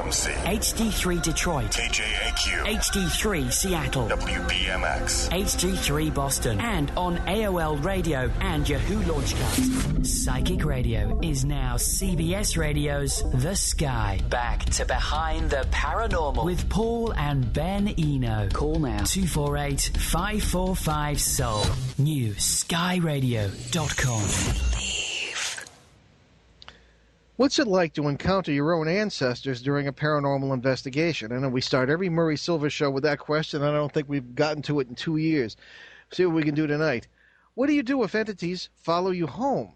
UMC, HD3 Detroit, KJAQ, HD3 Seattle, WBMX, HD3 Boston, and on AOL Radio and Yahoo Launchcast. Psychic Radio is now CBS Radio's The Sky. Back to Behind the Paranormal with Paul and Ben Eno. Call now 248-545-SOUL. New skyradio.com. What's it like to encounter your own ancestors during a paranormal investigation? I know we start every Murray Silver show with that question. I don't think we've gotten to it in 2 years. See what we can do tonight. What do you do if entities follow you home?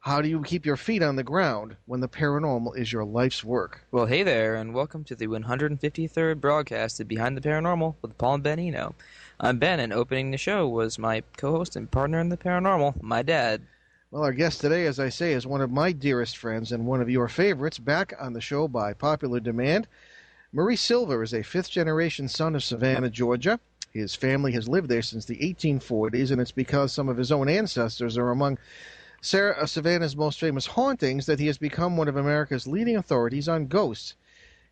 How do you keep your feet on the ground when the paranormal is your life's work? Well, hey there, and welcome to the 153rd broadcast of Behind the Paranormal with Paul and Ben Eno. I'm Ben, and opening the show was my co-host and partner in the paranormal, my dad. Well, our guest today, as I say, is one of my dearest friends and one of your favorites, back on the show by popular demand. Murray Silver is a fifth-generation son of Savannah, Georgia. His family has lived there since the 1840s, and it's because some of his own ancestors are among Savannah's most famous hauntings that he has become one of America's leading authorities on ghosts.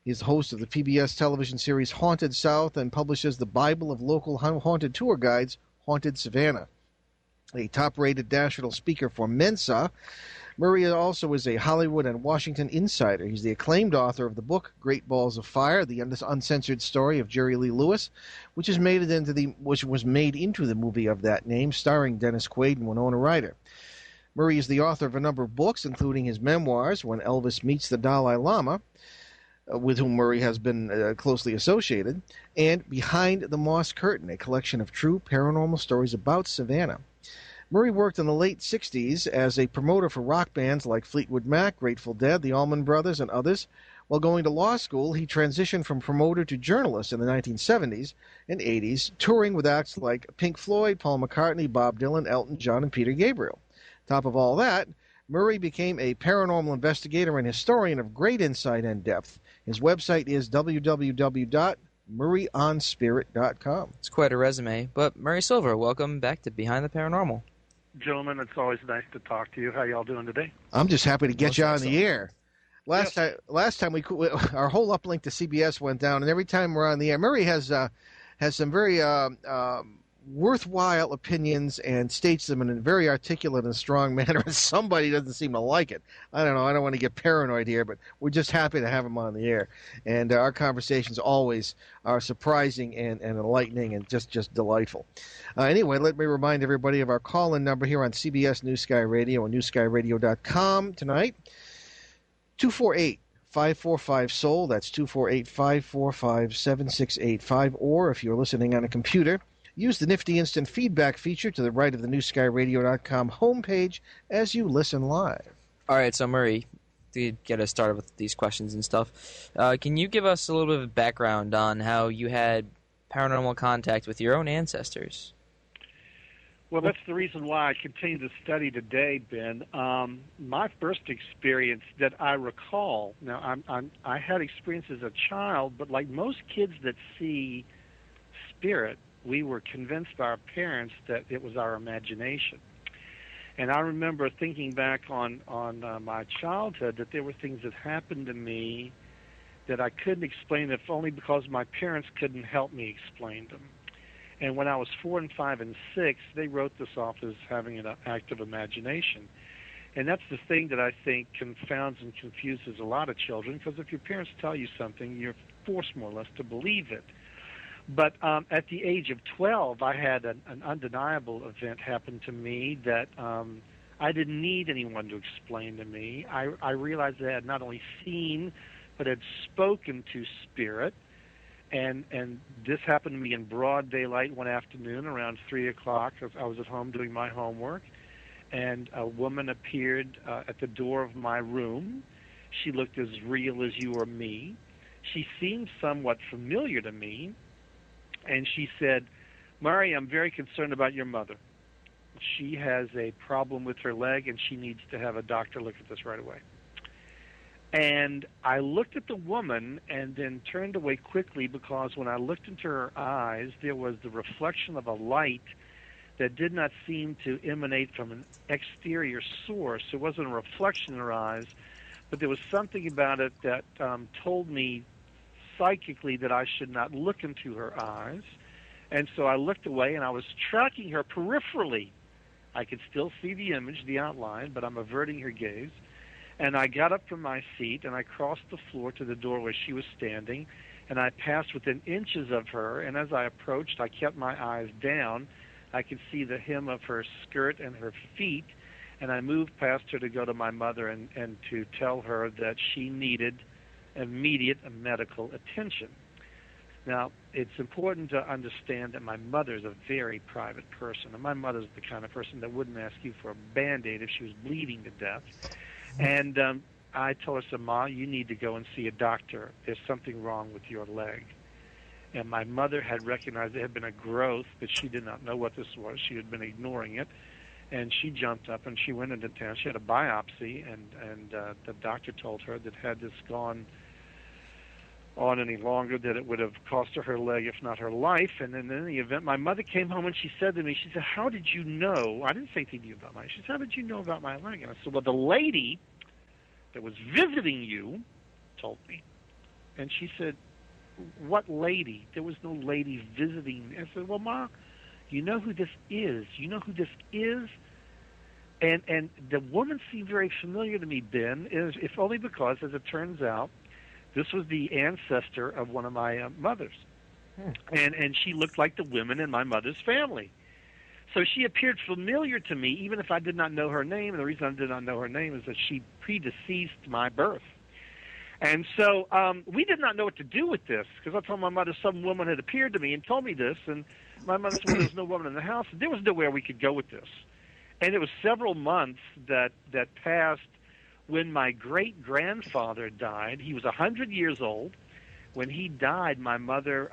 He is the host of the PBS television series Haunted South and publishes the Bible of local haunted tour guides, Haunted Savannah. A top-rated national speaker for Mensa, Murray also is a Hollywood and Washington insider. He's the acclaimed author of the book Great Balls of Fire, the uncensored story of Jerry Lee Lewis, which was made into the movie of that name, starring Dennis Quaid and Winona Ryder. Murray is the author of a number of books, including his memoirs, When Elvis Meets the Dalai Lama, with whom Murray has been closely associated, and Behind the Moss Curtain, a collection of true paranormal stories about Savannah. Murray worked in the late 60s as a promoter for rock bands like Fleetwood Mac, Grateful Dead, the Allman Brothers, and others. While going to law school, he transitioned from promoter to journalist in the 1970s and 80s, touring with acts like Pink Floyd, Paul McCartney, Bob Dylan, Elton John, and Peter Gabriel. Top of all that, Murray became a paranormal investigator and historian of great insight and depth. His website is www.murrayonspirit.com. It's quite a resume, but Murray Silver, welcome back to Behind the Paranormal. Gentlemen, it's always nice to talk to you. How y'all doing today? I'm just happy to get you on the air. Last time our whole uplink to CBS went down, and every time we're on the air, Murray has some very worthwhile opinions and states them in a very articulate and strong manner, and somebody doesn't seem to like it. I don't know. I don't want to get paranoid here, but we're just happy to have him on the air. And our conversations always are surprising and enlightening and just delightful. Anyway, let me remind everybody of our call-in number here on CBS New Sky Radio and newskyradio.com tonight. 248-545-SOUL. That's 248-545-7685. Or if you're listening on a computer, use the nifty instant feedback feature to the right of the newskyradio.com homepage as you listen live. All right, so Murray, to get us started with these questions and stuff, can you give us a little bit of background on how you had paranormal contact with your own ancestors? Well, that's the reason why I continue to study today, Ben. My first experience that I recall, now I had experience as a child, but like most kids that see spirit, we were convinced by our parents that it was our imagination. And I remember thinking back on my childhood that there were things that happened to me that I couldn't explain, if only because my parents couldn't help me explain them. And when I was 4 and 5 and 6, they wrote this off as having an active imagination. And that's the thing that I think confounds and confuses a lot of children, because if your parents tell you something, you're forced more or less to believe it. But at the age of 12, I had an undeniable event happen to me that I didn't need anyone to explain to me. I realized that I had not only seen, but had spoken to spirit. And this happened to me in broad daylight one afternoon around 3 o'clock. I was at home doing my homework, and a woman appeared at the door of my room. She looked as real as you or me. She seemed somewhat familiar to me, and she said, "Murray, I'm very concerned about your mother. She has a problem with her leg, and she needs to have a doctor look at this right away." And I looked at the woman and then turned away quickly, because when I looked into her eyes, there was the reflection of a light that did not seem to emanate from an exterior source. It wasn't a reflection in her eyes, but there was something about it that told me psychically that I should not look into her eyes. And so I looked away, and I was tracking her peripherally. I could still see the image, the outline, but I'm averting her gaze. And I got up from my seat, and I crossed the floor to the door where she was standing, and I passed within inches of her, and as I approached, I kept my eyes down. I could see the hem of her skirt and her feet, and I moved past her to go to my mother and to tell her that she needed immediate medical attention. Now, it's important to understand that my mother's a very private person, and my mother's the kind of person that wouldn't ask you for a Band-Aid if she was bleeding to death. And I told her, I said, Ma, you need to go and see a doctor. There's something wrong with your leg. And my mother had recognized there had been a growth, but she did not know what this was. She had been ignoring it. And she jumped up and she went into town. She had a biopsy, and the doctor told her that had this gone on any longer, that it would have cost her leg, if not her life. And in any event, my mother came home and she said to me, she said, how did you know? I didn't think they knew about my leg. She said, how did you know about my leg? And I said, well, the lady that was visiting you told me. And she said, what lady? There was no lady visiting me. I said, well, Ma, you know who this is? You know who this is? And the woman seemed very familiar to me, Ben, if only because, as it turns out, this was the ancestor of one of my mothers. And she looked like the women in my mother's family. So she appeared familiar to me, even if I did not know her name. And the reason I did not know her name is that she predeceased my birth. And so we did not know what to do with this, because I told my mother some woman had appeared to me and told me this. And my mother said, well, there's no woman in the house. There was nowhere we could go with this. And it was several months that passed when my great-grandfather died. He was 100 years old. When he died, my mother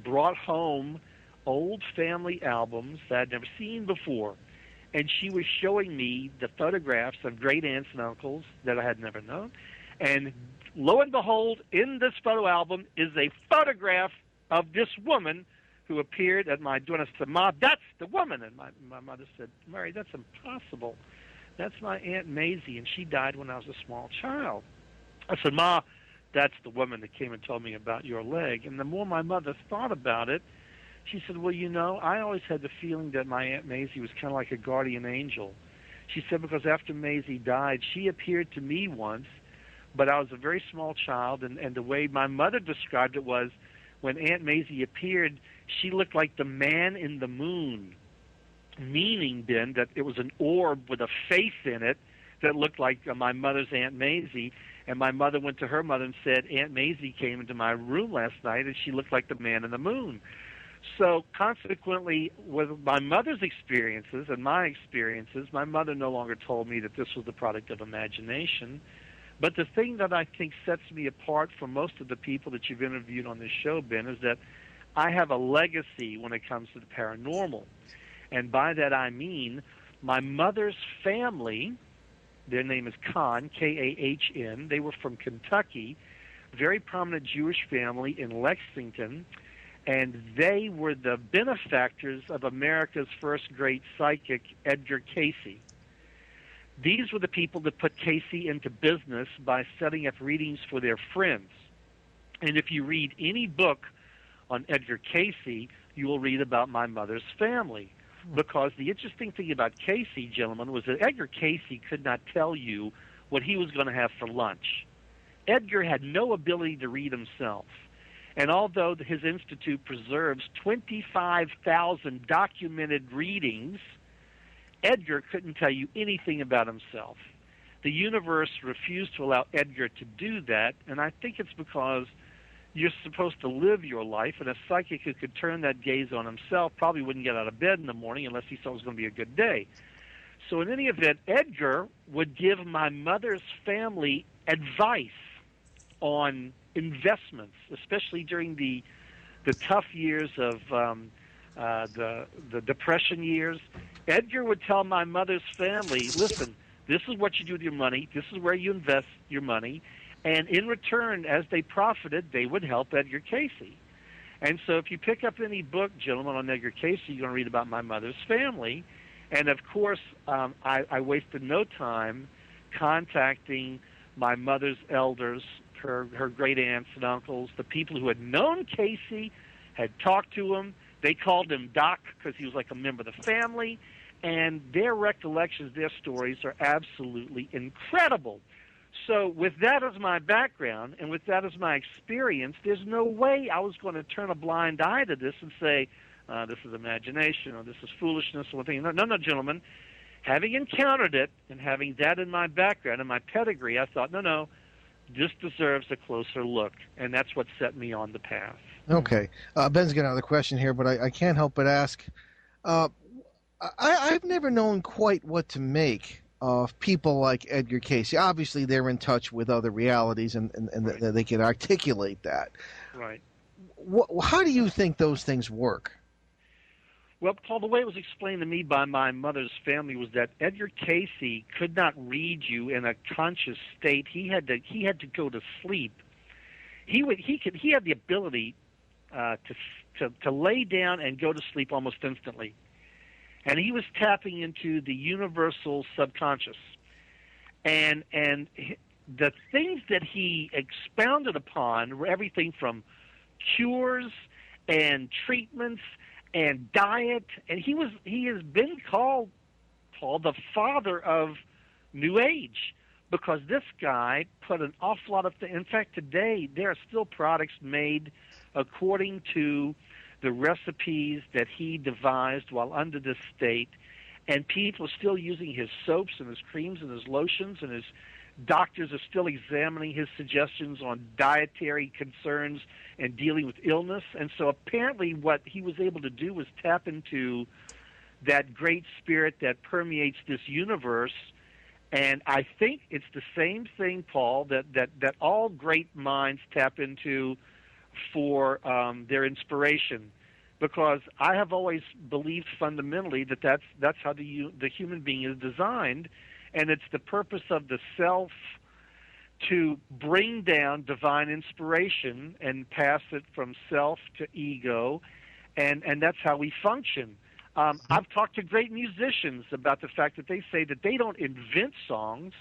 brought home old family albums that I'd never seen before. And she was showing me the photographs of great-aunts and uncles that I had never known. And lo and behold, in this photo album is a photograph of this woman who appeared at my door. And I said, Ma, that's the woman. And my mother said, Mary, that's impossible. That's my Aunt Maisie, and she died when I was a small child. I said, Ma, that's the woman that came and told me about your leg. And the more my mother thought about it, she said, well, you know, I always had the feeling that my Aunt Maisie was kind of like a guardian angel. She said, because after Maisie died, she appeared to me once, but I was a very small child, and the way my mother described it was, when Aunt Maisie appeared, she looked like the man in the moon, meaning, Ben, that it was an orb with a face in it that looked like my mother's Aunt Maisie. And my mother went to her mother and said, Aunt Maisie came into my room last night, and she looked like the man in the moon. So consequently, with my mother's experiences and my experiences, my mother no longer told me that this was the product of imagination. But the thing that I think sets me apart from most of the people that you've interviewed on this show, Ben, is that I have a legacy when it comes to the paranormal. And by that I mean my mother's family, their name is Kahn, K-A-H-N. They were from Kentucky, very prominent Jewish family in Lexington, and they were the benefactors of America's first great psychic, Edgar Cayce. These were the people that put Cayce into business by setting up readings for their friends. And if you read any book on Edgar Cayce, you will read about my mother's family. Because the interesting thing about Cayce, gentlemen, was that Edgar Cayce could not tell you what he was going to have for lunch. Edgar had no ability to read himself. And although his institute preserves 25,000 documented readings, Edgar couldn't tell you anything about himself. The universe refused to allow Edgar to do that, and I think it's because you're supposed to live your life, and a psychic who could turn that gaze on himself probably wouldn't get out of bed in the morning unless he thought it was going to be a good day. So in any event, Edgar would give my mother's family advice on investments, especially during the tough years of the Depression years. Edgar would tell my mother's family, listen, this is what you do with your money, this is where you invest your money, and in return, as they profited, they would help Edgar Cayce. And so if you pick up any book, gentlemen, on Edgar Cayce, you're going to read about my mother's family. And, of course, I wasted no time contacting my mother's elders, her great aunts and uncles, the people who had known Casey, had talked to him. They called him Doc because he was like a member of the family, and their recollections, their stories are absolutely incredible. So with that as my background and with that as my experience, there's no way I was going to turn a blind eye to this and say, this is imagination or this is foolishness or anything. No, gentlemen. Having encountered it and having that in my background and my pedigree, I thought, no, this deserves a closer look, and that's what set me on the path. Okay. Ben's got another question here, but I can't help but ask. I've never known quite what to make of people like Edgar Casey. Obviously, they're in touch with other realities, and Right. they can articulate that. Right. How do you think those things work? Well, Paul, the way it was explained to me by my mother's family was that Edgar Casey could not read you in a conscious state. He had to go to sleep. He had the ability to lay down and go to sleep almost instantly, and he was tapping into the universal subconscious, and the things that he expounded upon were everything from cures and treatments and diet, and he has been called, Paul, the father of New Age, because this guy put an awful lot of things. In fact, today there are still products made according to the recipes that he devised while under this state, and people are still using his soaps and his creams and his lotions, and his doctors are still examining his suggestions on dietary concerns and dealing with illness. And so apparently what he was able to do was tap into that great spirit that permeates this universe. And I think it's the same thing, Paul, that all great minds tap into for their inspiration. Because I have always believed fundamentally that that's how the human being is designed, and it's the purpose of the self to bring down divine inspiration and pass it from self to ego, and that's how we function. I've talked to great musicians about the fact that they say that they don't invent songs.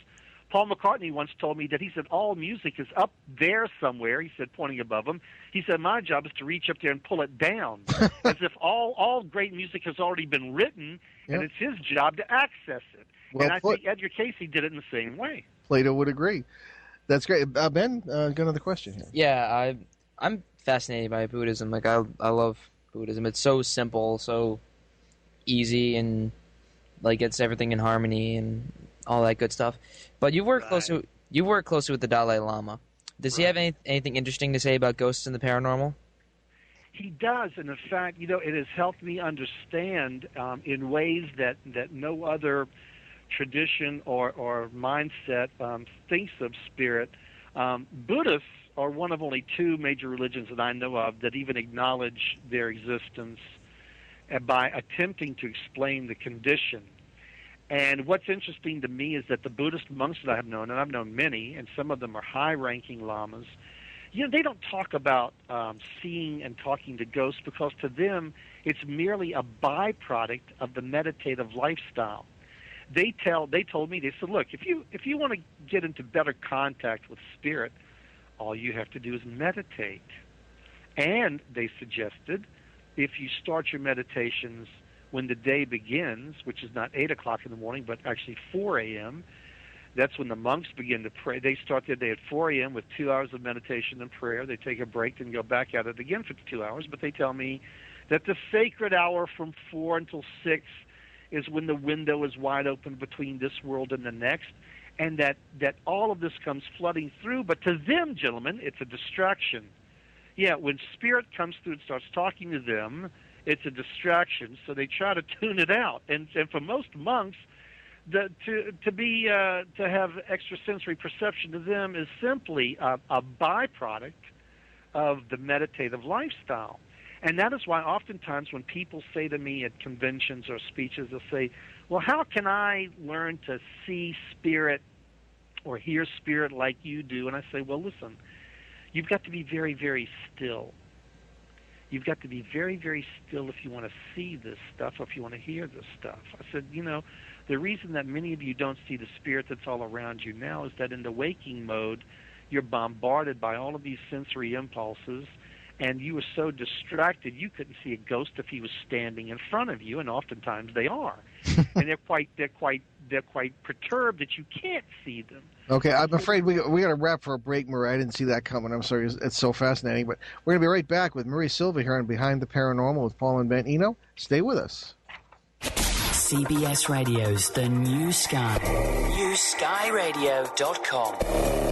Paul McCartney once told me that he said all music is up there somewhere. He said, pointing above him. He said, my job is to reach up there and pull it down, as if all great music has already been written, and it's his job to access it. Well, and I think Edgar Casey did it in the same way. Plato would agree. That's great. Ben, got another question here. Yeah, I'm fascinated by Buddhism. Like I love Buddhism. It's so simple, so easy, and like gets everything in harmony and all that good stuff. But you work closely with the Dalai Lama. Does he have anything interesting to say about ghosts and the paranormal? He does, and in fact, it has helped me understand in ways that no other tradition or mindset thinks of spirit. Buddhists are one of only two major religions that I know of that even acknowledge their existence by attempting to explain the condition. And what's interesting to me is that the Buddhist monks that I have known, and I've known many, and some of them are high-ranking lamas, they don't talk about seeing and talking to ghosts, because to them it's merely a byproduct of the meditative lifestyle. They told me, they said, look, if you want to get into better contact with spirit, all you have to do is meditate. And they suggested, if you start your meditations when the day begins, which is not 8 o'clock in the morning, but actually 4 a.m., that's when the monks begin to pray. They start their day at 4 a.m. with 2 hours of meditation and prayer. They take a break and go back at it again for 2 hours. But they tell me that the sacred hour from 4 until 6 is when the window is wide open between this world and the next, and that all of this comes flooding through. But to them, gentlemen, it's a distraction. Yeah, when spirit comes through and starts talking to them, it's a distraction, so they try to tune it out. And for most monks, to have extrasensory perception to them is simply a byproduct of the meditative lifestyle. And that is why oftentimes when people say to me at conventions or speeches, they'll say, well, how can I learn to see spirit or hear spirit like you do? And I say, well, listen, you've got to be very, very still. You've got to be very, very still if you want to see this stuff or if you want to hear this stuff. I said, The reason that many of you don't see the spirit that's all around you now is that in the waking mode, you're bombarded by all of these sensory impulses, and you were so distracted you couldn't see a ghost if he was standing in front of you, and oftentimes they are, and they're quite perturbed that you can't see them. Okay, I'm afraid we got to wrap for a break, Murray. I didn't see that coming. I'm sorry, it's so fascinating. But we're going to be right back with Murray Silver here on Behind the Paranormal with Paul and Ben Eno. Stay with us. CBS Radio's The New Sky. NewSkyRadio.com.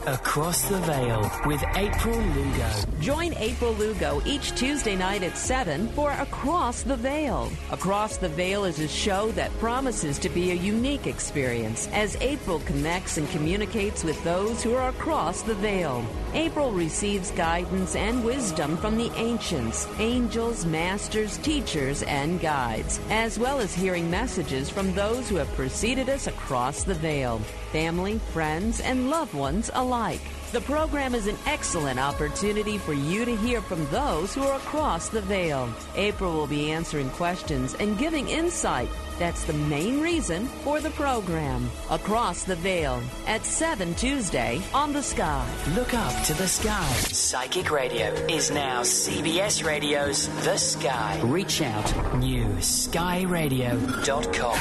Across the Veil with April Lugo. Join April Lugo each Tuesday night at 7 for Across the Veil. Across the Veil is a show that promises to be a unique experience as April connects and communicates with those who are across the veil. April receives guidance and wisdom from the ancients, angels, masters, teachers, and guides, as well as hearing messages from those who have preceded us across the veil, family, friends, and loved ones alike. The program is an excellent opportunity for you to hear from those who are across the veil. April will be answering questions and giving insight. That's the main reason for the program. Across the Veil at 7 Tuesday on The Sky. Look up to the sky. Psychic Radio is now CBS Radio's The Sky. Reach out. NewSkyRadio.com.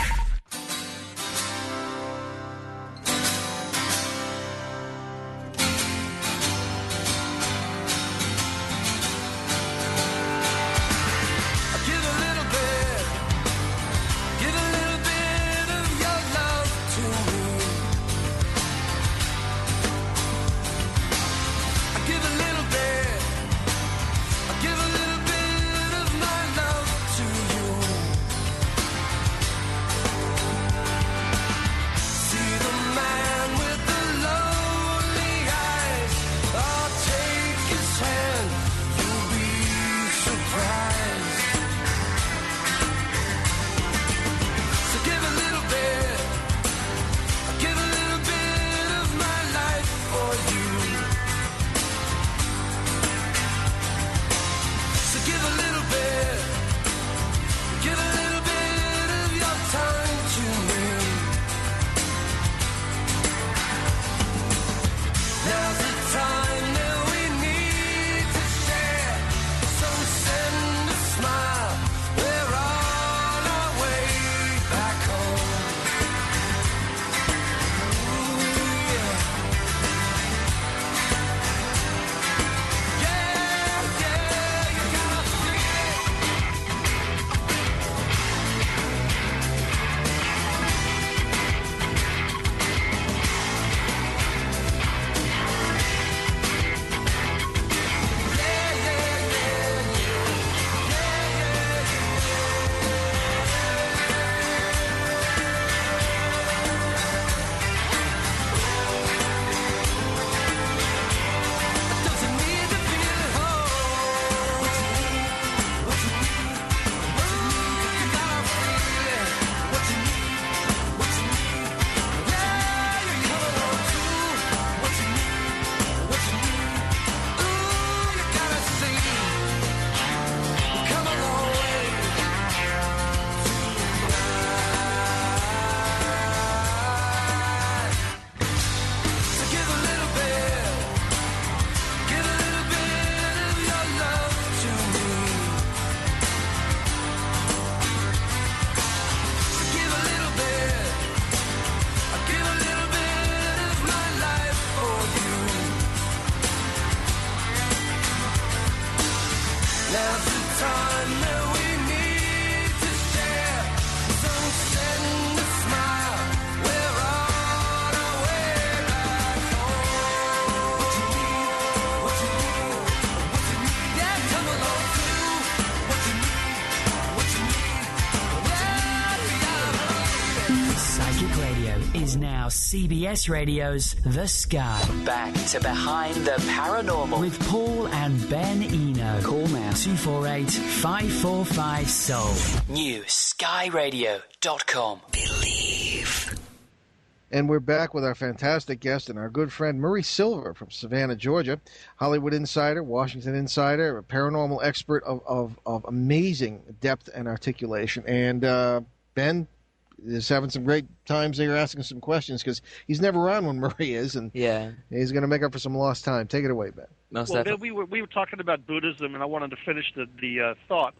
is now CBS Radio's The Sky. Back to Behind the Paranormal with Paul and Ben Eno. Call now 248-545-SOUL. NewSkyRadio.com. Believe. And we're back with our fantastic guest and our good friend Murray Silver from Savannah, Georgia, Hollywood insider, Washington insider, a paranormal expert of amazing depth and articulation. And Ben, is having some great times there asking some questions because he's never on when Murray is, and he's going to make up for some lost time. Take it away, Ben. Well, then we were talking about Buddhism, and I wanted to finish the thought.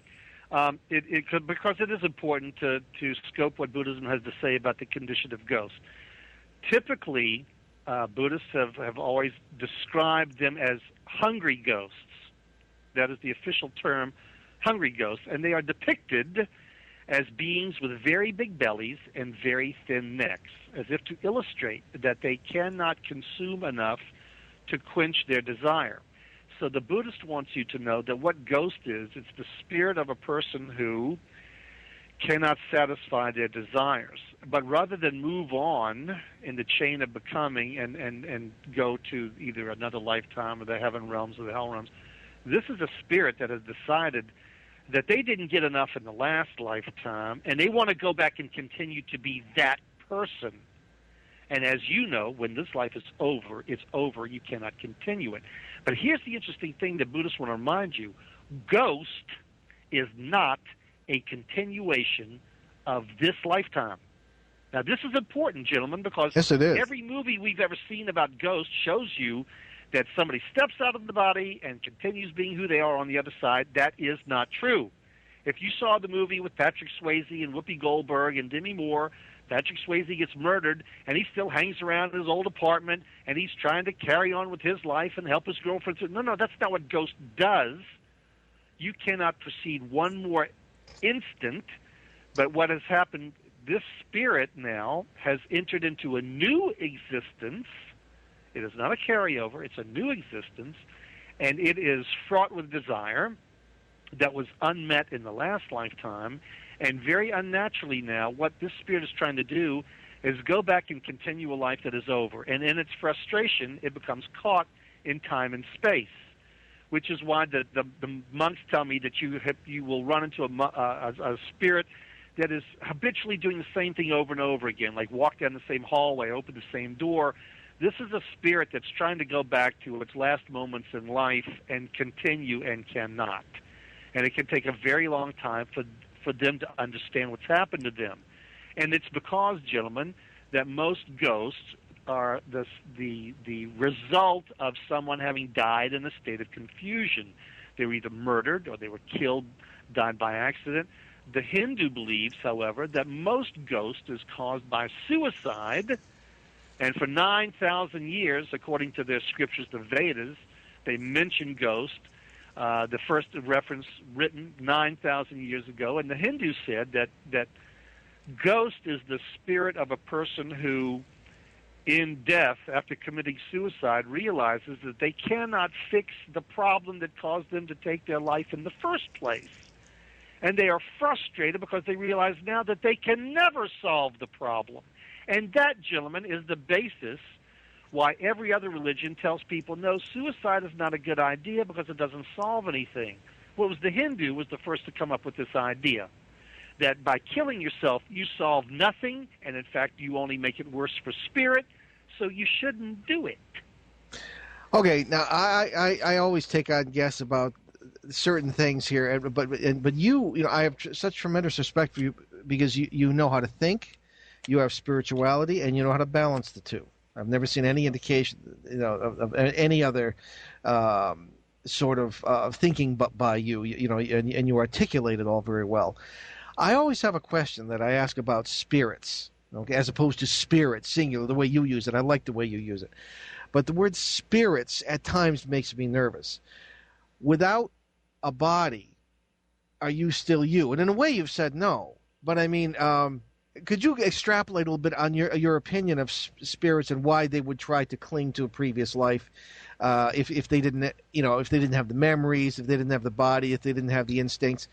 Because it is important to scope what Buddhism has to say about the condition of ghosts. Typically, Buddhists have always described them as hungry ghosts. That is the official term, hungry ghosts. And they are depicted as beings with very big bellies and very thin necks, as if to illustrate that they cannot consume enough to quench their desire. So the Buddhist wants you to know that what ghost is, it's the spirit of a person who cannot satisfy their desires. But rather than move on in the chain of becoming and go to either another lifetime or the heaven realms or the hell realms, this is a spirit that has decided that they didn't get enough in the last lifetime, and they want to go back and continue to be that person. And as you know, when this life is over, it's over. You cannot continue it. But here's the interesting thing that Buddhists want to remind you. Ghost is not a continuation of this lifetime. Now, this is important, gentlemen, because yes, it is. Every movie we've ever seen about ghosts shows you that somebody steps out of the body and continues being who they are on the other side. That is not true. If you saw the movie with Patrick Swayze and Whoopi Goldberg and Demi Moore, Patrick Swayze gets murdered, and he still hangs around in his old apartment, and he's trying to carry on with his life and help his girlfriend. No, that's not what Ghost does. You cannot proceed one more instant, but what has happened, this spirit now has entered into a new existence. It is not a carryover. It's a new existence, and it is fraught with desire that was unmet in the last lifetime. And very unnaturally now, what this spirit is trying to do is go back and continue a life that is over. And in its frustration, it becomes caught in time and space, which is why the monks tell me that you will run into a spirit that is habitually doing the same thing over and over again, like walk down the same hallway, open the same door. This is a spirit that's trying to go back to its last moments in life and continue and cannot. And it can take a very long time for them to understand what's happened to them. And it's because, gentlemen, that most ghosts are the result of someone having died in a state of confusion. They were either murdered or they were killed, died by accident. The Hindu believes, however, that most ghosts is caused by suicide. And for 9,000 years, according to their scriptures, the Vedas, they mention ghosts. The first reference written 9,000 years ago, and the Hindus said that ghost is the spirit of a person who, in death, after committing suicide, realizes that they cannot fix the problem that caused them to take their life in the first place. And they are frustrated because they realize now that they can never solve the problem. And that, gentlemen, is the basis why every other religion tells people, no, suicide is not a good idea because it doesn't solve anything. Well, it was the Hindu was the first to come up with this idea, that by killing yourself, you solve nothing, and in fact, you only make it worse for spirit, so you shouldn't do it. Okay, now I always take on guess about certain things here, but you know, I have such tremendous respect for you because you know how to think, you have spirituality, and you know how to balance the two. I've never seen any indication, you know, of any other sort of thinking but by you, you know, and you articulate it all very well. I always have a question that I ask about spirits, okay, as opposed to spirit, singular, the way you use it. I like the way you use it. But the word spirits at times makes me nervous. Without a body, are you still you? And in a way you've said no. But I mean, could you extrapolate a little bit on your opinion of spirits and why they would try to cling to a previous life if they didn't, you know, if they didn't have the memories, if they didn't have the body, if they didn't have the instincts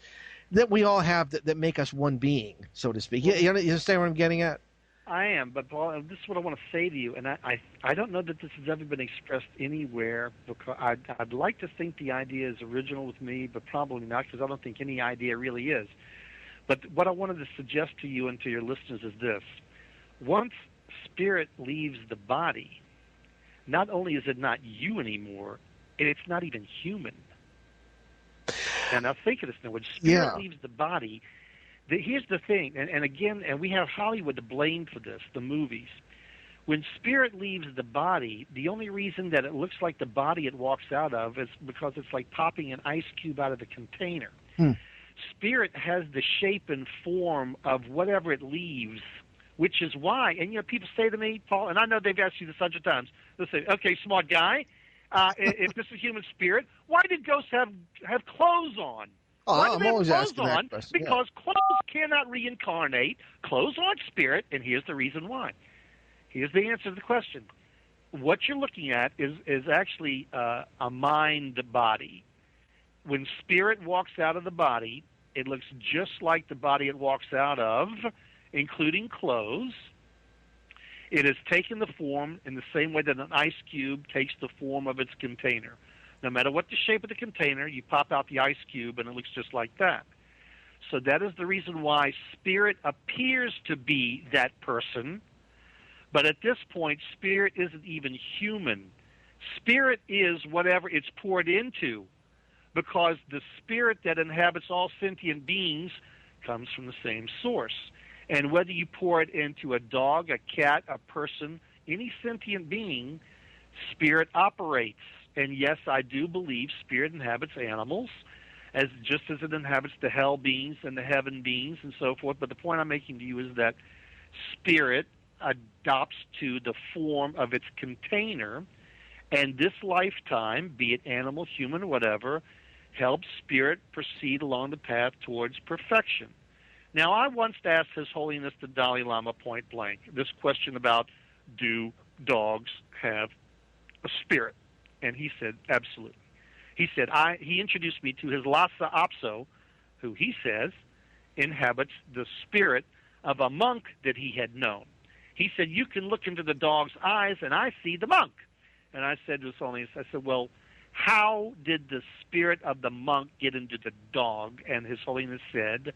that we all have that make us one being, so to speak? You understand what I'm getting at? I am, but Paul, this is what I want to say to you, and I don't know that this has ever been expressed anywhere, because I'd like to think the idea is original with me, but probably not, because I don't think any idea really is. But what I wanted to suggest to you and to your listeners is this. Once spirit leaves the body, not only is it not you anymore, it's not even human. And now think of this now. When spirit leaves the body, Here's the thing, and again, and we have Hollywood to blame for this, the movies. When spirit leaves the body, the only reason that it looks like the body it walks out of is because it's like popping an ice cube out of the container. Spirit has the shape and form of whatever it leaves, which is why, and people say to me, Paul, and I know they've asked you this hundreds of times, they'll say, okay, smart guy, if this is human spirit, why did ghosts have clothes on? Why do they have clothes on? Because clothes cannot reincarnate. Clothes aren't spirit, and here's the reason why. Here's the answer to the question. What you're looking at is actually a mind body. When spirit walks out of the body, it looks just like the body it walks out of, including clothes. It has taken the form in the same way that an ice cube takes the form of its container. No matter what the shape of the container, you pop out the ice cube and it looks just like that. So that is the reason why spirit appears to be that person, but at this point, spirit isn't even human. Spirit is whatever it's poured into, because the spirit that inhabits all sentient beings comes from the same source. And whether you pour it into a dog, a cat, a person, any sentient being, spirit operates. And yes, I do believe spirit inhabits animals, just as it inhabits the hell beings and the heaven beings and so forth. But the point I'm making to you is that spirit adopts to the form of its container, and this lifetime, be it animal, human, whatever, helps spirit proceed along the path towards perfection. Now, I once asked His Holiness the Dalai Lama point blank this question about, do dogs have a spirit? And he said, absolutely. He said, he introduced me to his Lhasa Apso, who he says inhabits the spirit of a monk that he had known. He said, you can look into the dog's eyes, and I see the monk. And I said to His Holiness, I said, well, how did the spirit of the monk get into the dog? And His Holiness said,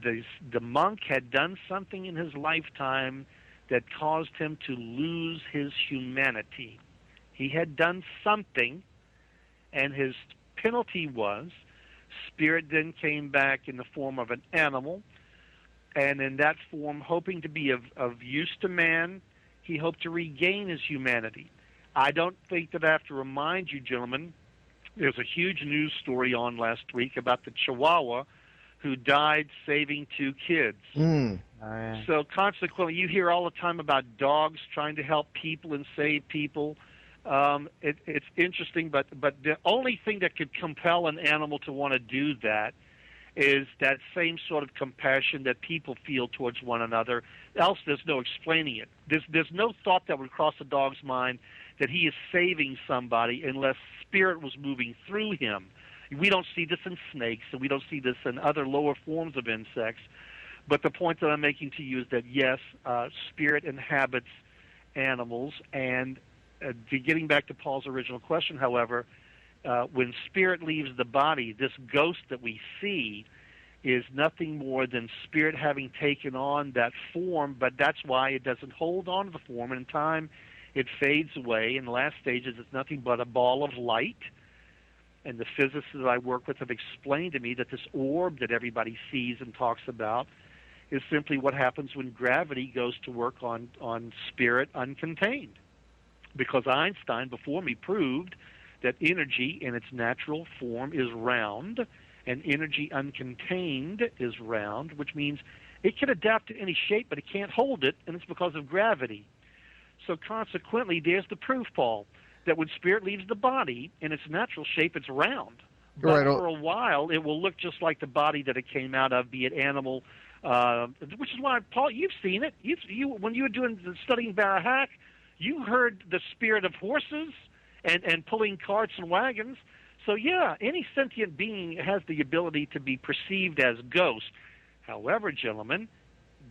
the monk had done something in his lifetime that caused him to lose his humanity. He had done something, and his penalty was spirit then came back in the form of an animal, and in that form, hoping to be of use to man, he hoped to regain his humanity. I don't think that I have to remind you, gentlemen, there's a huge news story on last week about the Chihuahua who died saving 2 kids. Oh, yeah. So consequently, you hear all the time about dogs trying to help people and save people. It's interesting, but the only thing that could compel an animal to want to do that is that same sort of compassion that people feel towards one another. Else, there's no explaining it. There's no thought that would cross a dog's mind that he is saving somebody unless spirit was moving through him. We don't see this in snakes, and we don't see this in other lower forms of insects. But the point that I'm making to you is that, yes, spirit inhabits animals. And getting back to Paul's original question, however, when spirit leaves the body, this ghost that we see is nothing more than spirit having taken on that form, but that's why it doesn't hold on to the form. And in time, it fades away. In the last stages, it's nothing but a ball of light. And the physicists that I work with have explained to me that this orb that everybody sees and talks about is simply what happens when gravity goes to work on spirit uncontained. Because Einstein, before me, proved that energy in its natural form is round, and energy uncontained is round, which means it can adapt to any shape, but it can't hold it, and it's because of gravity. So consequently, there's the proof, Paul, that when spirit leaves the body, in its natural shape, it's round. But for a while, it will look just like the body that it came out of, be it animal, which is why, Paul, you've seen it. When you were studying Barahak, you heard the spirit of horses and pulling carts and wagons. So, yeah, any sentient being has the ability to be perceived as ghost. However, gentlemen,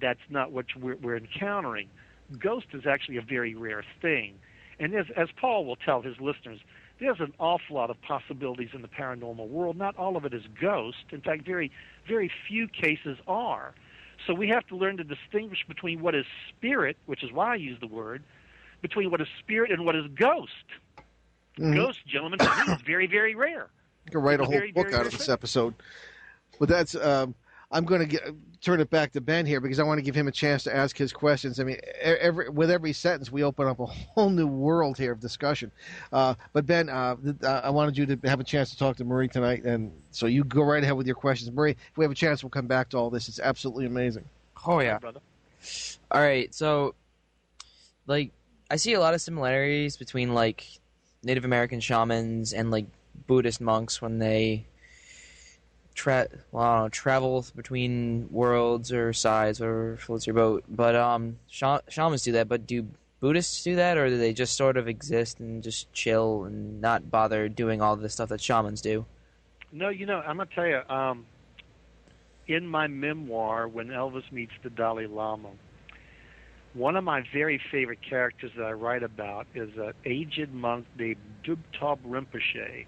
that's not what we're encountering. Ghost is actually a very rare thing. And as Paul will tell his listeners, there's an awful lot of possibilities in the paranormal world. Not all of it is ghost. In fact, very, very few cases are. So we have to learn to distinguish between what is spirit, which is why I use the word, between what is spirit and what is ghost. Mm-hmm. Ghost, gentlemen, to me is very, very rare. You can write a whole book out of this episode. But that's I'm going to turn it back to Ben here because I want to give him a chance to ask his questions. I mean, with every sentence, we open up a whole new world here of discussion. But Ben, I wanted you to have a chance to talk to Marie tonight, and so you go right ahead with your questions. Marie, if we have a chance, we'll come back to all this. It's absolutely amazing. Oh, yeah. Brother. All right, so, like, I see a lot of similarities between, like, Native American shamans and, like, Buddhist monks when they travel between worlds or sides or floats your boat. But shamans do that, but do Buddhists do that, or do they just sort of exist and just chill and not bother doing all the stuff that shamans do? No, I'm going to tell you, in my memoir, When Elvis Meets the Dalai Lama, one of my very favorite characters that I write about is an aged monk named Dubtop Rinpoche.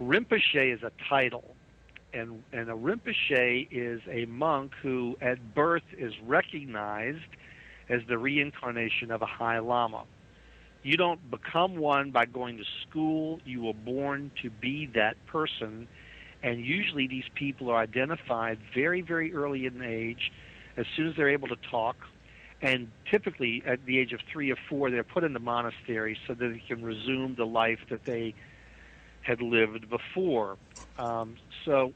Rinpoche is a title, and a Rinpoche is a monk who at birth is recognized as the reincarnation of a High Lama. You don't become one by going to school. You were born to be that person, and usually these people are identified very, very early in age, as soon as they're able to talk. And typically, at the age of 3 or 4, they're put in the monastery so that they can resume the life that they had lived before. So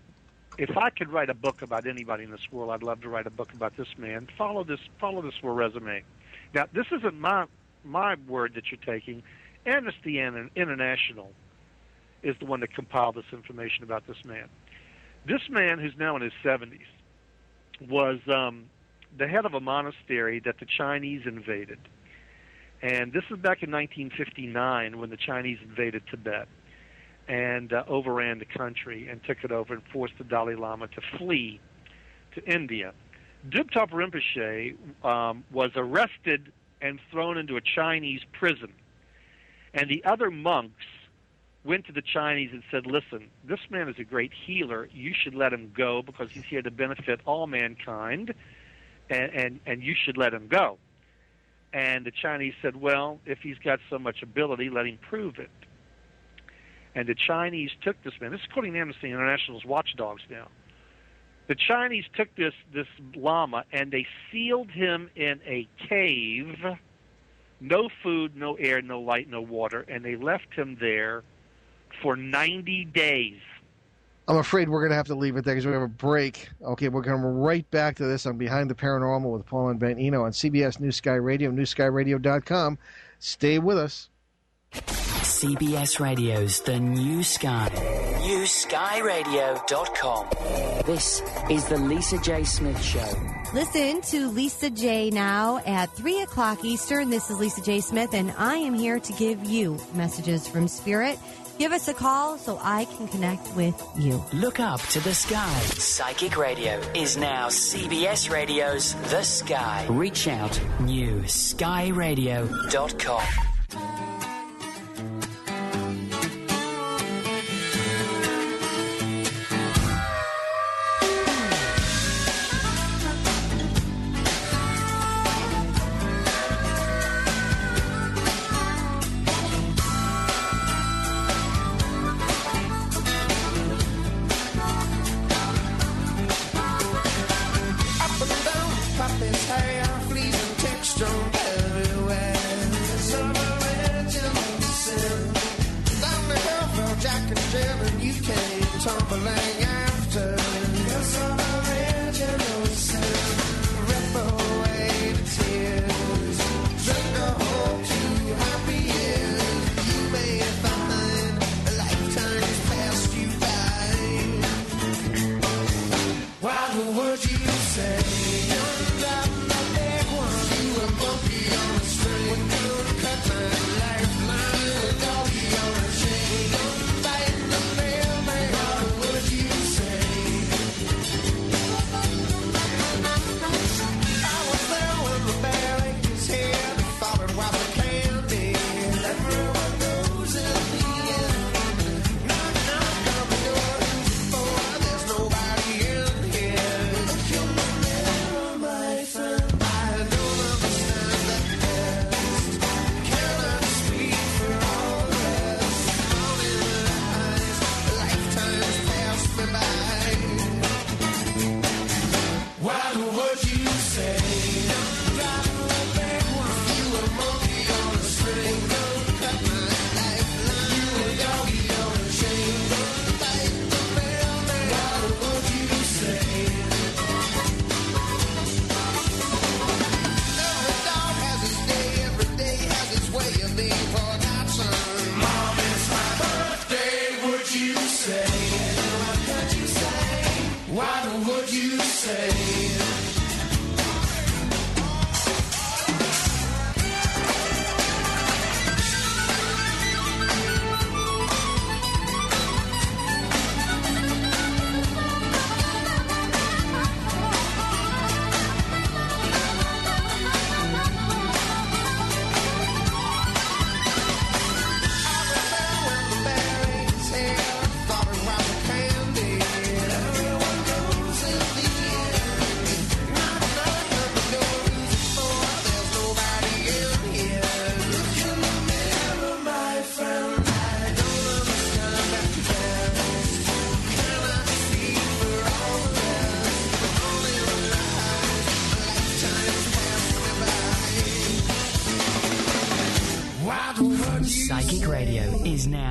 if I could write a book about anybody in this world, I'd love to write a book about this man. Follow this resume. Now, this isn't my word that you're taking. Amnesty International is the one that compiled this information about this man. This man, who's now in his 70s, was the head of a monastery that the Chinese invaded. And this is back in 1959 when the Chinese invaded Tibet and overran the country and took it over and forced the Dalai Lama to flee to India. Dubtop Rinpoche was arrested and thrown into a Chinese prison. And the other monks went to the Chinese and said, listen, this man is a great healer. You should let him go because he's here to benefit all mankind. And you should let him go. And the Chinese said, well, if he's got so much ability, let him prove it. And the Chinese took this man. This is according to Amnesty International's watchdogs now. The Chinese took this Lama and they sealed him in a cave, no food, no air, no light, no water, and they left him there for 90 days. I'm afraid we're going to have to leave it there because we have a break. Okay, we're going to come right back to this on Behind the Paranormal with Paul and Ben Eno on CBS New Sky Radio, newskyradio.com. Stay with us. CBS Radio's The New Sky. newskyradio.com. This is the Lisa J. Smith Show. Listen to Lisa J now at 3 o'clock Eastern. This is Lisa J. Smith, and I am here to give you messages from Spirit. Give us a call so I can connect with you. Look up to the sky. Psychic Radio is now CBS Radio's The Sky. Reach out, newskyradio.com.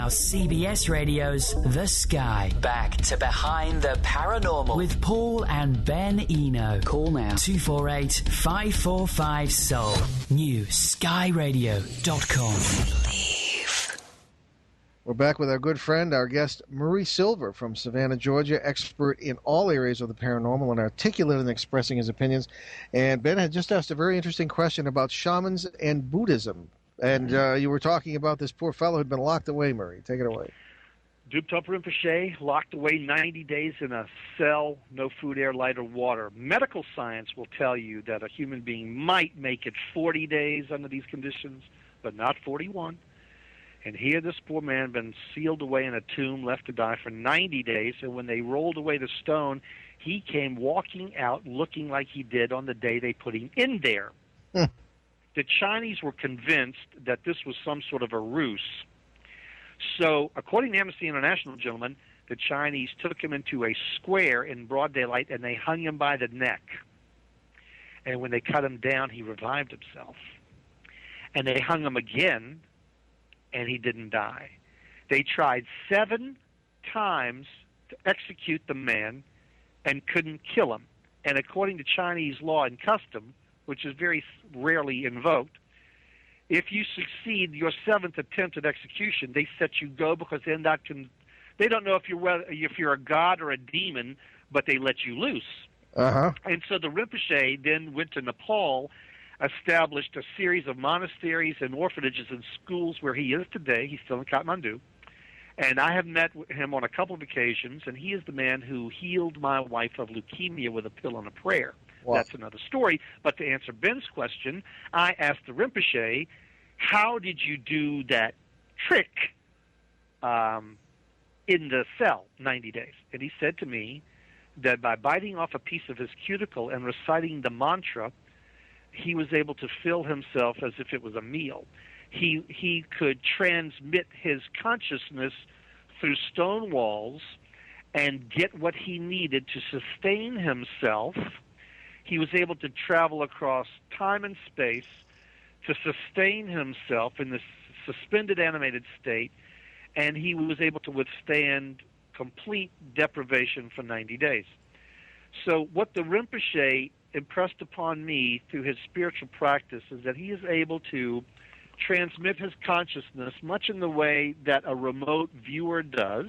now CBS Radio's The Sky. Back to Behind the Paranormal with Paul and Ben Eno. Call now 248-545-SOUL. New skyradio.com. We're back with our good friend, our guest, Marie Silver from Savannah, Georgia, expert in all areas of the paranormal and articulate in expressing his opinions. And Ben had just asked a very interesting question about shamans and Buddhism. And you were talking about this poor fellow who'd been locked away, Marie. Take it away. Duptop Rinpoche, locked away 90 days in a cell, no food, air, light, or water. Medical science will tell you that a human being might make it 40 days under these conditions, but not 41. And here this poor man been sealed away in a tomb, left to die for 90 days, and when they rolled away the stone, he came walking out looking like he did on the day they put him in there. The Chinese were convinced that this was some sort of a ruse. So, according to Amnesty International, gentlemen, the Chinese took him into a square in broad daylight, and they hung him by the neck. And when they cut him down, he revived himself. And they hung him again, and he didn't die. They tried 7 times to execute the man and couldn't kill him. And according to Chinese law and custom, which is very rarely invoked, if you succeed your 7th attempt at execution, they set you go because they're not they don't know if you're a god or a demon, but they let you loose. And so the Rinpoche then went to Nepal, established a series of monasteries and orphanages and schools where he is today. He's still in Kathmandu. And I have met him on a couple of occasions, and he is the man who healed my wife of leukemia with a pill and a prayer. Wow. That's another story. But to answer Ben's question, I asked the Rinpoche, how did you do that trick in the cell, 90 days? And he said to me that by biting off a piece of his cuticle and reciting the mantra, he was able to fill himself as if it was a meal. He could transmit his consciousness through stone walls and get what he needed to sustain himself. He was able to travel across time and space to sustain himself in this suspended animated state, and he was able to withstand complete deprivation for 90 days. So what the Rinpoche impressed upon me through his spiritual practice is that he is able to transmit his consciousness much in the way that a remote viewer does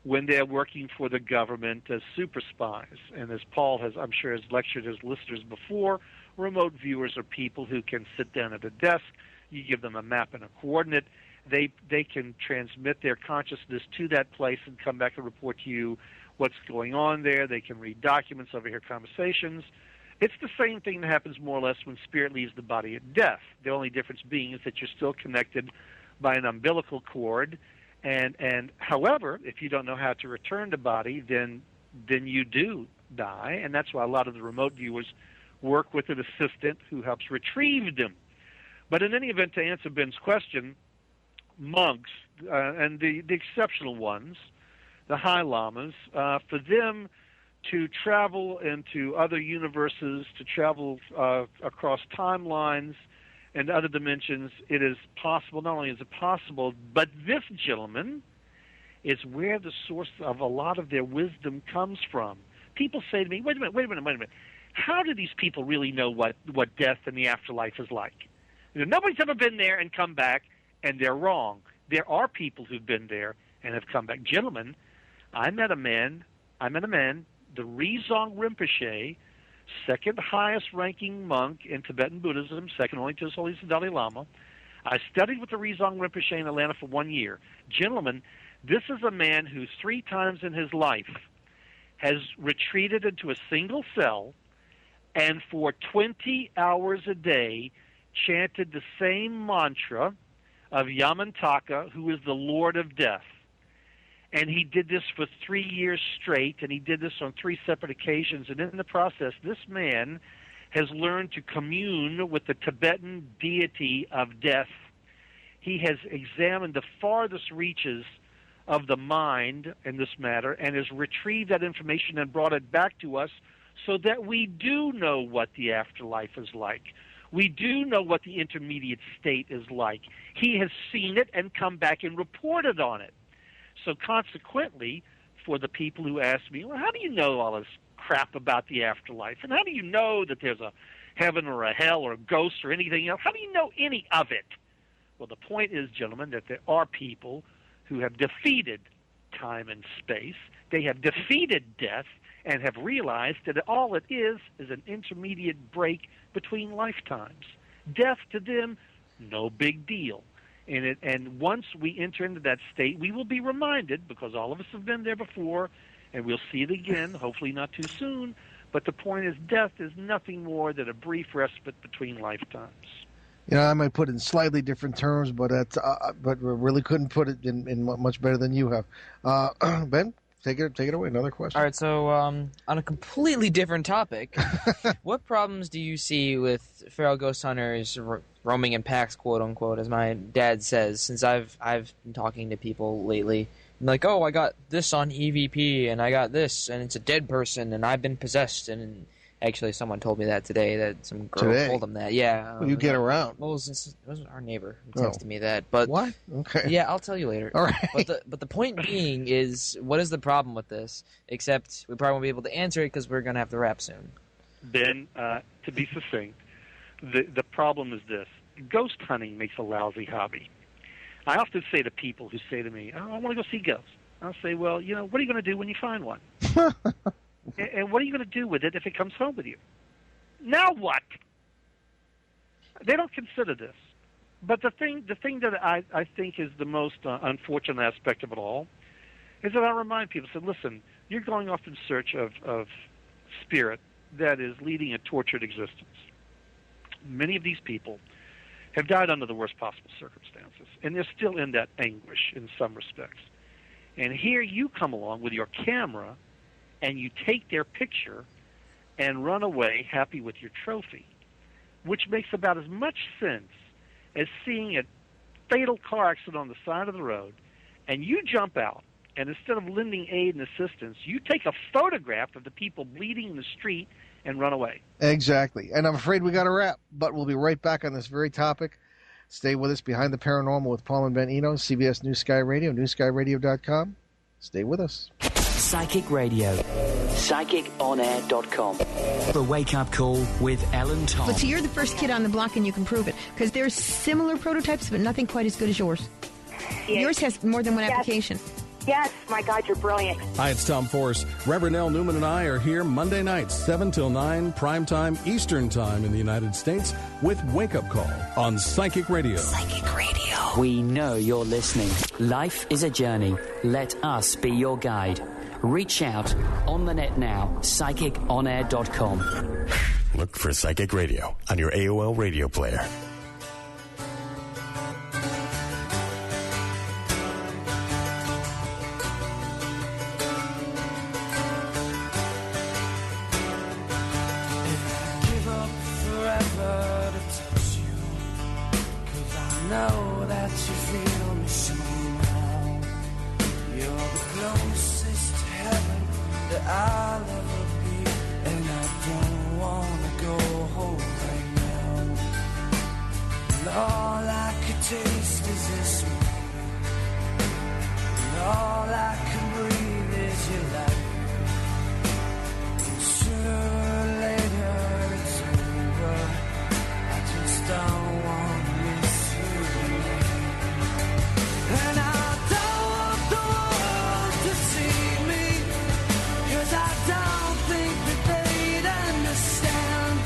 when they're working for the government as super spies. And as Paul has, I'm sure, has lectured his listeners before, remote viewers are people who can sit down at a desk, you give them a map and a coordinate, they can transmit their consciousness to that place and come back and report to you what's going on there. They can read documents, overhear conversations. It's the same thing that happens more or less when spirit leaves the body at death. The only difference being is that you're still connected by an umbilical cord. And however, if you don't know how to return the body, then you do die. And that's why a lot of the remote viewers work with an assistant who helps retrieve them. But in any event, to answer Ben's question, monks, and the exceptional ones, the high lamas, for them to travel into other universes, to travel across timelines and other dimensions, it is possible. Not only is it possible, but this, gentleman, is where the source of a lot of their wisdom comes from. People say to me, wait a minute. How do these people really know what death and the afterlife is like? You know, nobody's ever been there and come back, and they're wrong. There are people who've been there and have come back. Gentlemen, I met a man, the Rizong Rinpoche, second highest ranking monk in Tibetan Buddhism, second only to His Holiness the Dalai Lama. I studied with the Rizong Rinpoche in Atlanta for 1 year. Gentlemen, this is a man who 3 times in his life has retreated into a single cell and for 20 hours a day chanted the same mantra of Yamantaka, who is the Lord of Death. And he did this for 3 years straight, and he did this on 3 separate occasions. And in the process, this man has learned to commune with the Tibetan deity of death. He has examined the farthest reaches of the mind in this matter and has retrieved that information and brought it back to us so that we do know what the afterlife is like. We do know what the intermediate state is like. He has seen it and come back and reported on it. So consequently, for the people who ask me, well, how do you know all this crap about the afterlife? And how do you know that there's a heaven or a hell or a ghost or anything else? How do you know any of it? Well, the point is, gentlemen, that there are people who have defeated time and space. They have defeated death and have realized that all it is an intermediate break between lifetimes. Death to them, no big deal. And once we enter into that state, we will be reminded, because all of us have been there before, and we'll see it again, hopefully not too soon. But the point is, death is nothing more than a brief respite between lifetimes. You know, I might put it in slightly different terms, but really couldn't put it in much better than you have. Ben, take it away. Another question. All right, so on a completely different topic, what problems do you see with feral ghost hunters roaming in packs, quote unquote, as my dad says? Since I've been talking to people lately, I'm like, oh, I got this on EVP, and I got this, and it's a dead person, and I've been possessed, and actually, someone told me that today. That some girl told them that. Yeah. Well, you get around. Well, it was our neighbor who texted me that. But what? Okay. Yeah, I'll tell you later. All right. But the point being is, what is the problem with this? Except we probably won't be able to answer it because we're going to have to wrap soon. Ben, to be succinct, the problem is this: ghost hunting makes a lousy hobby. I often say to people who say to me, "Oh, I want to go see ghosts." I'll say, "Well, what are you going to do when you find one?" And what are you going to do with it if it comes home with you? Now what? They don't consider this. But the thing that I think is the most unfortunate aspect of it all is that I remind people, say, listen, you're going off in search of spirit that is leading a tortured existence. Many of these people have died under the worst possible circumstances, and they're still in that anguish in some respects. And here you come along with your camera, and you take their picture and run away happy with your trophy, which makes about as much sense as seeing a fatal car accident on the side of the road, and you jump out, and instead of lending aid and assistance, you take a photograph of the people bleeding in the street and run away. Exactly. And I'm afraid we got to wrap, but we'll be right back on this very topic. Stay with us Behind the Paranormal with Paul and Ben Eno, CBS News Sky Radio, newskyradio.com. Stay with us. Psychic Radio. PsychicOnAir.com. The Wake Up Call with Ellen Tom. But so you're the first kid on the block, and you can prove it. Because there's similar prototypes, but nothing quite as good as yours. Yes. Yours has more than one application. Yes, my God, you're brilliant. Hi, it's Tom Force. Reverend L. Newman and I are here Monday nights, 7 till 9, prime time, Eastern time in the United States, with Wake Up Call on Psychic Radio. Psychic Radio. We know you're listening. Life is a journey. Let us be your guide. Reach out on the net now, psychiconair.com. Look for Psychic Radio on your AOL radio player. Know that you feel me somehow. You're the closest to heaven that I'll ever be, and I don't wanna go home right now. And all I could taste is this moment, and all I can breathe is your light. And sooner or later it's over. I just don't want. And I don't want the world to see me, 'cause I don't think that they'd understand.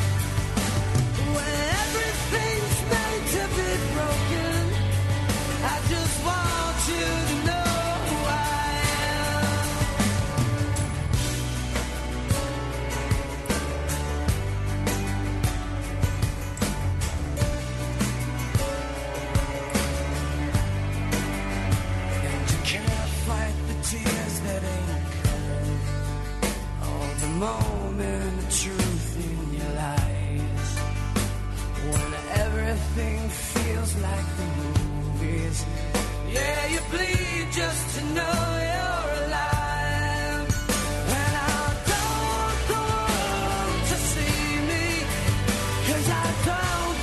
When everything's made to be broken, I just want you to know who I tears that ain't coming, oh, the moment of truth in your eyes, when everything feels like the movies, yeah, you bleed just to know you're alive. And I don't want the world to see me, 'cause I don't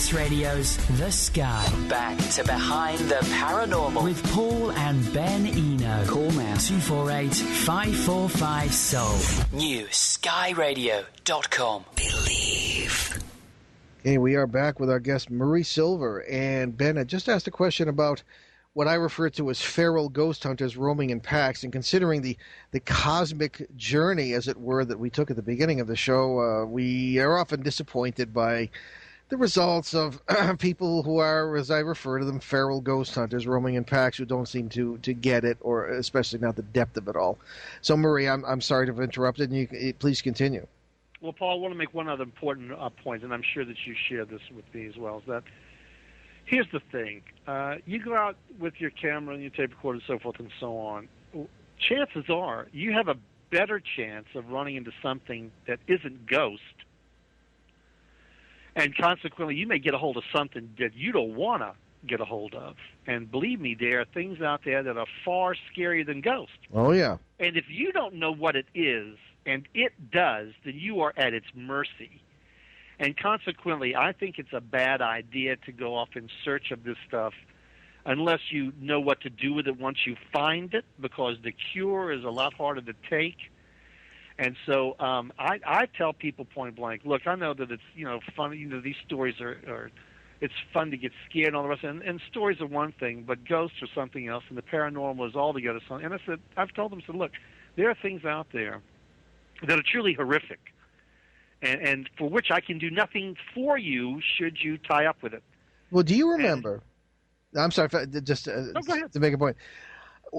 CBS Radio's The Sky. Back to Behind the Paranormal with Paul and Ben Eno. Call now 248-545-SOUL. New skyradio.com. Believe. Okay, we are back with our guest Marie Silver. And Ben, I just asked a question about what I refer to as feral ghost hunters roaming in packs, and considering the cosmic journey, as it were, that we took at the beginning of the show, we are often disappointed by the results of people who are, as I refer to them, feral ghost hunters roaming in packs who don't seem to get it, or especially not the depth of it all. So, Marie, I'm sorry to have interrupted, and you please continue. Well, Paul, I want to make one other important point, and I'm sure that you share this with me as well, is that here's the thing. You go out with your camera and your tape recorder and so forth and so on. Chances are you have a better chance of running into something that isn't ghost. And consequently, you may get a hold of something that you don't want to get a hold of. And believe me, there are things out there that are far scarier than ghosts. Oh, yeah. And if you don't know what it is, and it does, then you are at its mercy. And consequently, I think it's a bad idea to go off in search of this stuff unless you know what to do with it once you find it, because the cure is a lot harder to take. And so I tell people point blank, look, I know that it's fun. These stories are it's fun to get scared and all the rest. And stories are one thing, but ghosts are something else, and the paranormal is altogether something. And I've told them, look, there are things out there that are truly horrific, and for which I can do nothing for you should you tie up with it. Well, do you remember? I'm sorry, just go ahead. To make a point.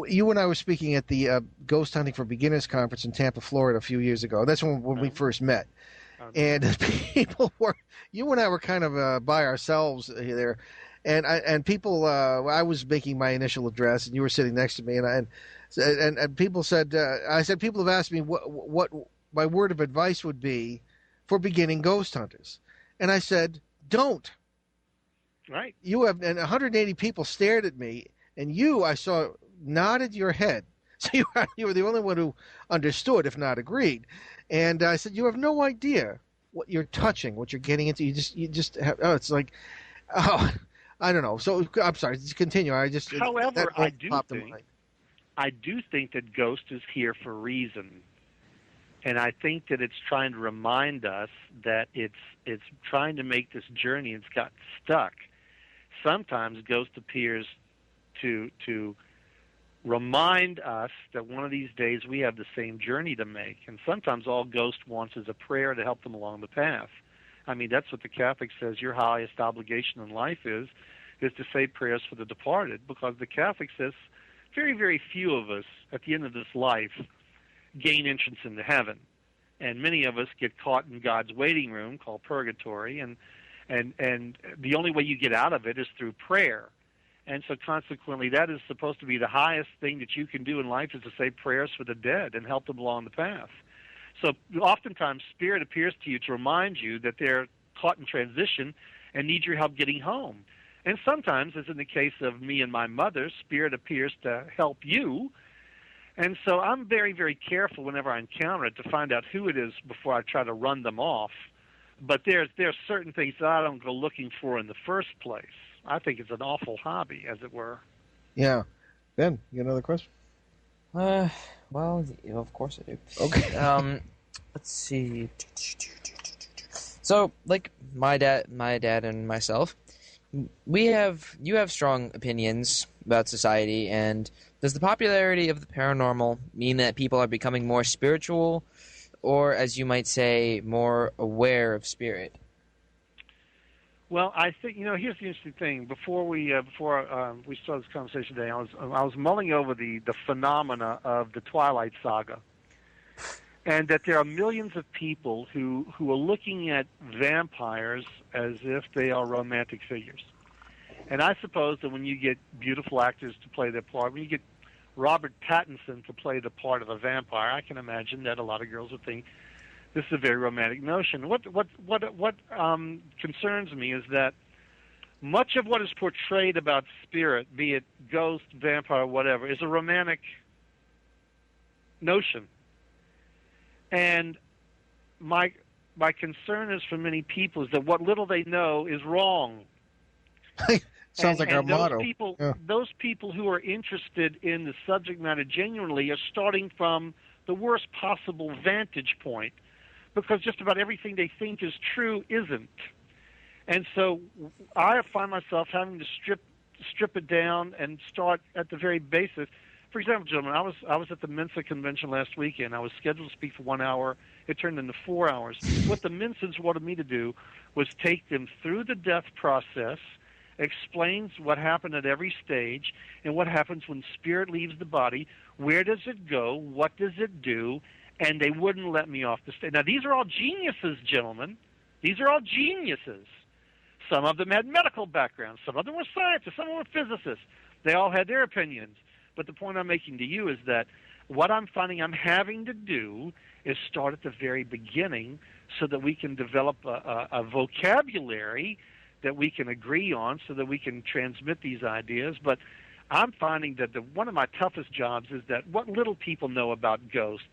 You and I were speaking at the Ghost Hunting for Beginners conference in Tampa, Florida, a few years ago. That's when we first met. And people were, you and I were kind of by ourselves there, and people. I was making my initial address, and you were sitting next to me, and people said, I said, people have asked me what my word of advice would be for beginning ghost hunters. And I said, don't. Right. You have, and 180 people stared at me, and you, I saw, nodded your head. So you were the only one who understood, if not agreed. And I said, you have no idea what you're touching, what you're getting into. You just have, it's like, I don't know. So I'm sorry, just continue. However, I do think that Ghost is here for a reason. And I think that it's trying to remind us that it's trying to make this journey. It's got stuck. Sometimes Ghost appears to remind us that one of these days we have the same journey to make. And sometimes all Ghost wants is a prayer to help them along the path. I mean, that's what the Catholic says your highest obligation in life is to say prayers for the departed, because the Catholic says very, very few of us at the end of this life gain entrance into heaven. And many of us get caught in God's waiting room called purgatory, and the only way you get out of it is through prayer. And so consequently, that is supposed to be the highest thing that you can do in life, is to say prayers for the dead and help them along the path. So oftentimes Spirit appears to you to remind you that they're caught in transition and need your help getting home. And sometimes, as in the case of me and my mother, Spirit appears to help you. And so I'm very, very careful whenever I encounter it to find out who it is before I try to run them off. But there's certain things that I don't go looking for in the first place. I think it's an awful hobby, as it were. Yeah. Ben, you got another question? Well, of course I do. Okay. Let's see. So, like my dad and myself, you have strong opinions about society, and does the popularity of the paranormal mean that people are becoming more spiritual, or, as you might say, more aware of spirit? Well, I think, here's the interesting thing. Before we started this conversation today, I was mulling over the phenomena of the Twilight Saga, and that there are millions of people who are looking at vampires as if they are romantic figures. And I suppose that when you get beautiful actors to play their part, when you get Robert Pattinson to play the part of a vampire, I can imagine that a lot of girls would think this is a very romantic notion. What concerns me is that much of what is portrayed about spirit, be it ghost, vampire, whatever, is a romantic notion. And my my concern is for many people is that what little they know is wrong. Sounds like our motto. Those people who are interested in the subject matter genuinely are starting from the worst possible vantage point, because just about everything they think is true isn't. And so I find myself having to strip it down and start at the very basis. For example, gentlemen, I was at the Mensa convention last weekend. I was scheduled to speak for 1 hour. It turned into 4 hours. What the Mensas wanted me to do was take them through the death process, explains what happened at every stage, and what happens when spirit leaves the body. Where does it go? What does it do? And they wouldn't let me off the stage. Now, these are all geniuses, gentlemen. These are all geniuses. Some of them had medical backgrounds. Some of them were scientists. Some of them were physicists. They all had their opinions. But the point I'm making to you is that what I'm finding I'm having to do is start at the very beginning so that we can develop a vocabulary that we can agree on so that we can transmit these ideas. But I'm finding that one of my toughest jobs is that what little people know about ghosts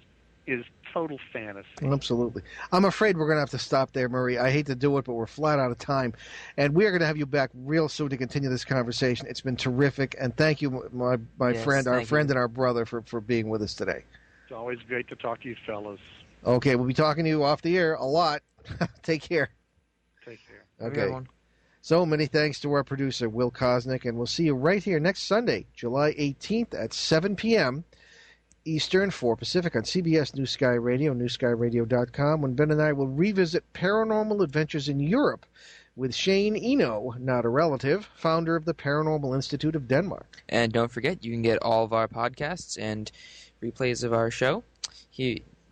is total fantasy. Absolutely. I'm afraid we're going to have to stop there, Murray. I hate to do it, but we're flat out of time. And we are going to have you back real soon to continue this conversation. It's been terrific. And thank you, my friend, our friend and our brother, for being with us today. It's always great to talk to you fellas. Okay, we'll be talking to you off the air a lot. Take care. Take care. Okay. So many thanks to our producer, Will Kosnick, and we'll see you right here next Sunday, July 18th at 7 p.m. Eastern, 4 Pacific on CBS New Sky Radio, newskyradio.com, when Ben and I will revisit paranormal adventures in Europe with Shane Eno, not a relative, founder of the Paranormal Institute of Denmark. And don't forget, you can get all of our podcasts and replays of our show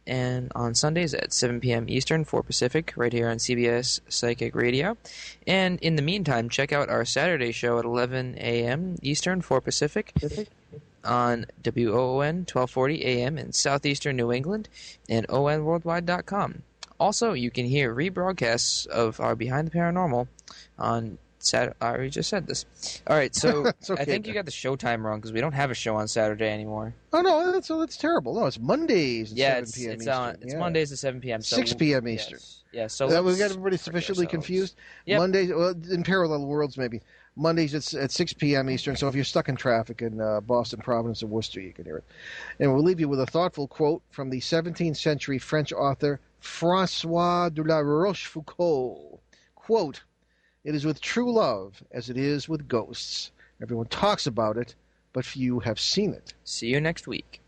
and on Sundays at 7 p.m. Eastern, 4 Pacific, right here on CBS Psychic Radio. And in the meantime, check out our Saturday show at 11 a.m. Eastern, 4 Pacific, on WOON 1240 AM in southeastern New England and onworldwide.com. Also, you can hear rebroadcasts of our Behind the Paranormal on Saturday. I already just said this. All right, so okay, I think you got the show time wrong because we don't have a show on Saturday anymore. Oh, no, that's terrible. No, it's Mondays at 7 p.m. Eastern. It's Mondays at 7 p.m. So 6 p.m. Eastern. Yes. So we've got everybody sufficiently confused. Yep. Mondays, well, in parallel worlds maybe. Mondays it's at 6 p.m. Eastern, so if you're stuck in traffic in Boston, Providence, or Worcester, you can hear it. And we'll leave you with a thoughtful quote from the 17th century French author François de la Rochefoucauld. Quote, "It is with true love as it is with ghosts. Everyone talks about it, but few have seen it." See you next week.